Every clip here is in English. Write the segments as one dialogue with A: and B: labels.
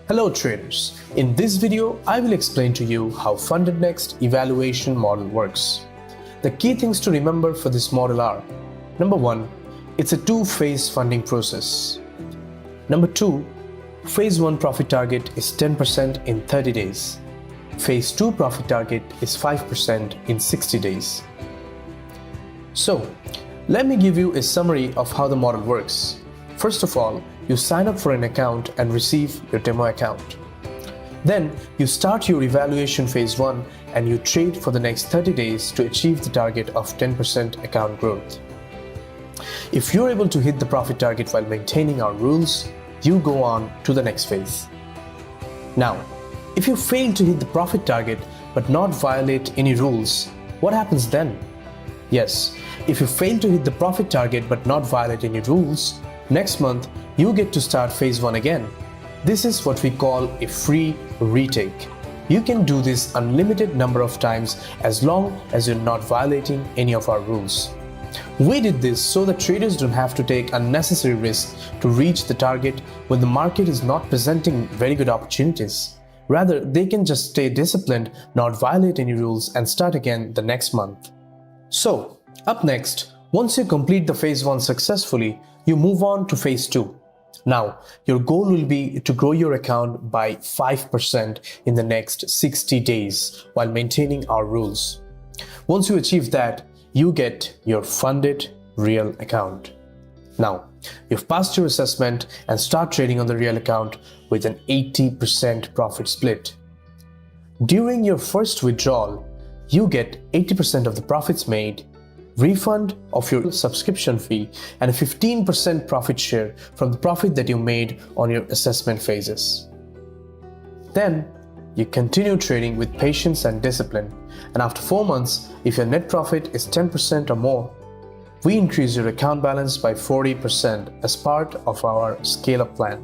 A: Hello traders, in this video I will explain to you how Funded Next evaluation model works. The key things to remember for this model are: Number 1, it's a two-phase funding process. Number 2, Phase 1 profit target is 10% in 30 days. Phase 2 profit target is 5% in 60 days. So, let me give you a summary of how the model works. First of all, you sign up for an account and receive your demo account. Then, you start your evaluation phase 1 and you trade for the next 30 days to achieve the target of 10% account growth. If you're able to hit the profit target while maintaining our rules, you go on to the next phase. Now, if you fail to hit the profit target but not violate any rules, what happens then? Yes, if you fail to hit the profit target but not violate any rules, next month you get to start phase 1 again. This is what we call a free retake. You can do this unlimited number of times as long as you're not violating any of our rules. We did this so that traders don't have to take unnecessary risks to reach the target when the market is not presenting very good opportunities. Rather, they can just stay disciplined, not violate any rules, and start again the next month. So, up next, once you complete the phase 1 successfully, you move on to phase 2. Now, your goal will be to grow your account by 5% in the next 60 days while maintaining our rules. Once you achieve that, you get your funded real account. Now, you've passed your assessment and start trading on the real account with an 80% profit split. During your first withdrawal, you get 80% of the profits made, refund of your subscription fee, and a 15% profit share from the profit that you made on your assessment phases. Then, you continue trading with patience and discipline, and after 4 months, if your net profit is 10% or more, we increase your account balance by 40% as part of our scale-up plan.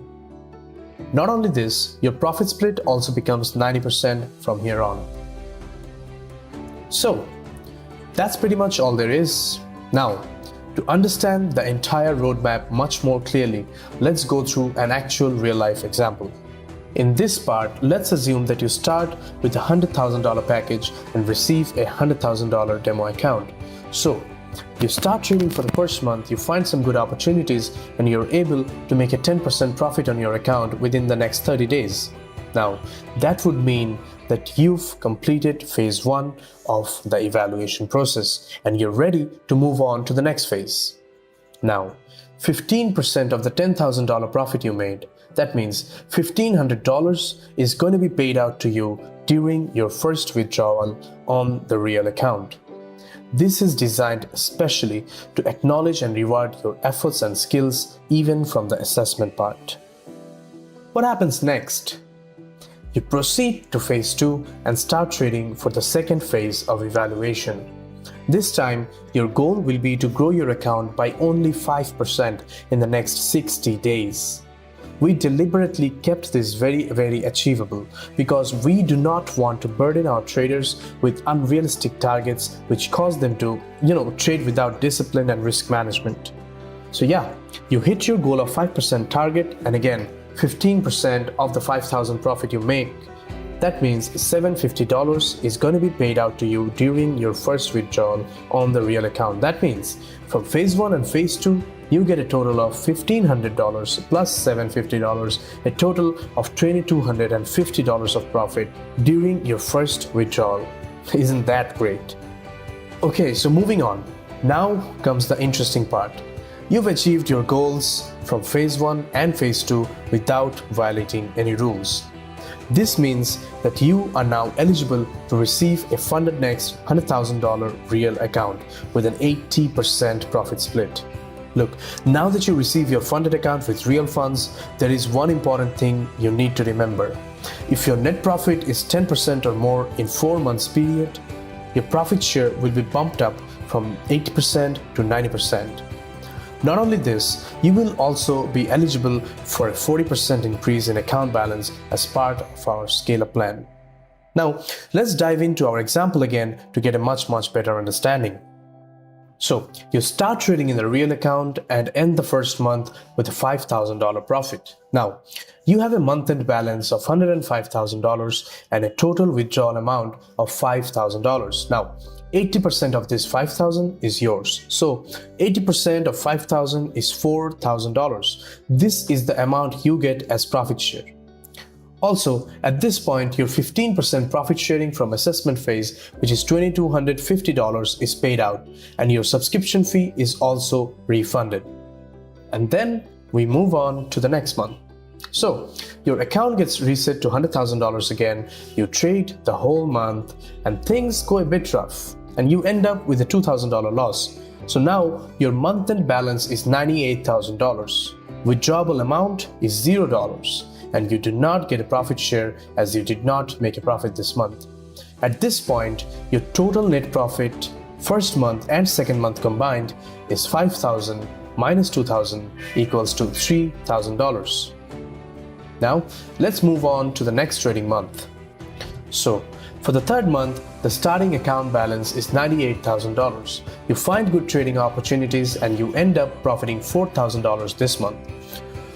A: Not only this, your profit split also becomes 90% from here on. So, that's pretty much all there is. Now, to understand the entire roadmap much more clearly, let's go through an actual real-life example. In this part, let's assume that you start with a $100,000 package and receive a $100,000 demo account. So, you start trading for the first month, you find some good opportunities, and you're able to make a 10% profit on your account within the next 30 days. Now, that would mean that you've completed phase 1 of the evaluation process and you're ready to move on to the next phase. Now, 15% of the $10,000 profit you made, that means $1,500 is going to be paid out to you during your first withdrawal on the real account. This is designed especially to acknowledge and reward your efforts and skills even from the assessment part. What happens next? You proceed to phase 2 and start trading for the second phase of evaluation. This time, your goal will be to grow your account by only 5% in the next 60 days. We deliberately kept this very achievable because we do not want to burden our traders with unrealistic targets which cause them to, trade without discipline and risk management. So yeah, you hit your goal of 5% target, and again, 15% of the $5,000 profit you make. That means $750 is going to be paid out to you during your first withdrawal on the real account. That means from phase 1 and phase 2, you get a total of $1,500 plus $750, a total of $2,250 of profit during your first withdrawal. Isn't that great? Okay, so moving on. Now comes the interesting part. You've achieved your goals from phase 1 and phase 2 without violating any rules. This means that you are now eligible to receive a Funded Next $100,000 real account with an 80% profit split. Look, now that you receive your funded account with real funds, there is one important thing you need to remember. If your net profit is 10% or more in 4 months period, your profit share will be bumped up from 80% to 90%. Not only this, you will also be eligible for a 40% increase in account balance as part of our scale-up plan. Now, let's dive into our example again to get a much better understanding. So you start trading in the real account and end the first month with a $5,000 profit. Now, you have a month-end balance of $105,000 and a total withdrawal amount of $5,000. Now, 80% of this $5,000 is yours. So 80% of $5,000 is $4,000. This is the amount you get as profit share. Also, at this point, your 15% profit sharing from assessment phase, which is $2,250, is paid out, and your subscription fee is also refunded. And then we move on to the next month. So, your account gets reset to $100,000 again, you trade the whole month, and things go a bit rough, and you end up with a $2,000 loss. So now, your month-end balance is $98,000. Withdrawable amount is $0. And you do not get a profit share as you did not make a profit this month. At this point, your total net profit first month and second month combined is $5,000 minus $2,000 equals to $3,000. Now, let's move on to the next trading month. So, for the third month, the starting account balance is $98,000. You find good trading opportunities and you end up profiting $4,000 this month.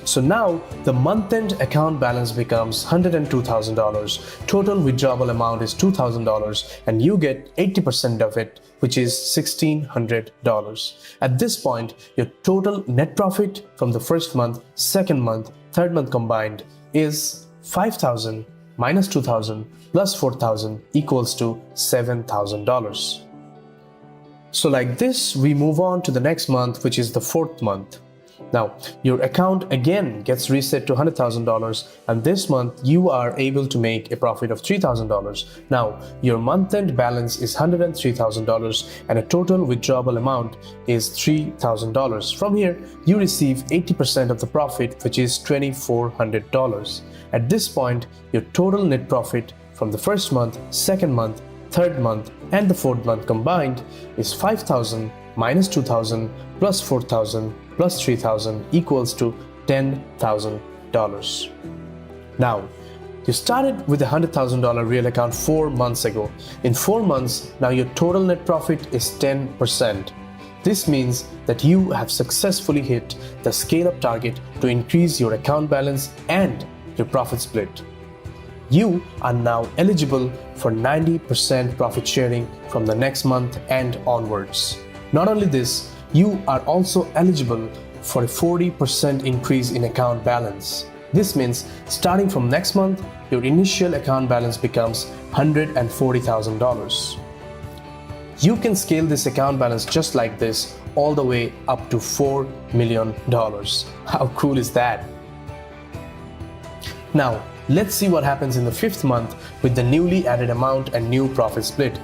A: So now the month-end account balance becomes $102,000, total withdrawable amount is $2,000 and you get 80% of it, which is $1,600. At this point, your total net profit from the first month, second month, third month combined is $5,000 minus $2,000 plus $4,000 equals to $7,000. So like this, we move on to the next month, which is the fourth month. Now, your account again gets reset to $100,000 and this month you are able to make a profit of $3,000. Now, your month-end balance is $103,000 and a total withdrawable amount is $3,000. From here, you receive 80% of the profit, which is $2,400. At this point, your total net profit from the first month, second month, third month, and the fourth month combined is $5,000 minus $2,000 plus $4,000 plus $3,000 equals to $10,000. Now, you started with a $100,000 real account 4 months ago. In 4 months, now your total net profit is 10%. This means that you have successfully hit the scale-up target to increase your account balance and your profit split. You are now eligible for 90% profit sharing from the next month and onwards. Not only this, you are also eligible for a 40% increase in account balance. This means starting from next month, your initial account balance becomes $140,000. You can scale this account balance just like this all the way up to $4 million. How cool is that? Now, let's see what happens in the fifth month with the newly added amount and new profit split.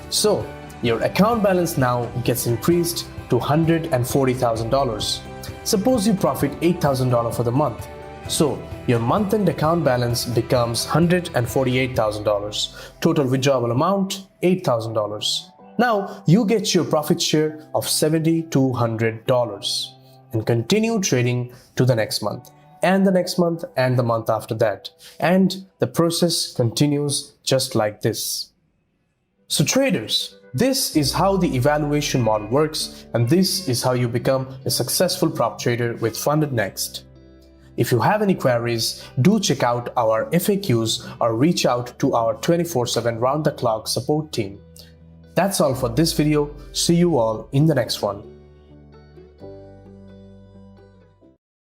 A: So, your account balance now gets increased to $140,000. Suppose you profit $8,000 for the month. So, your month-end account balance becomes $148,000. Total withdrawable amount, $8,000. Now, you get your profit share of $7,200 and continue trading to the next month, and the next month, and the month after that. And the process continues just like this. So traders, this is how the evaluation model works, and this is how you become a successful prop trader with Funded Next. If you have any queries, do check out our FAQs or reach out to our 24/7 round-the-clock support team. That's all for this video. See you all in the next one.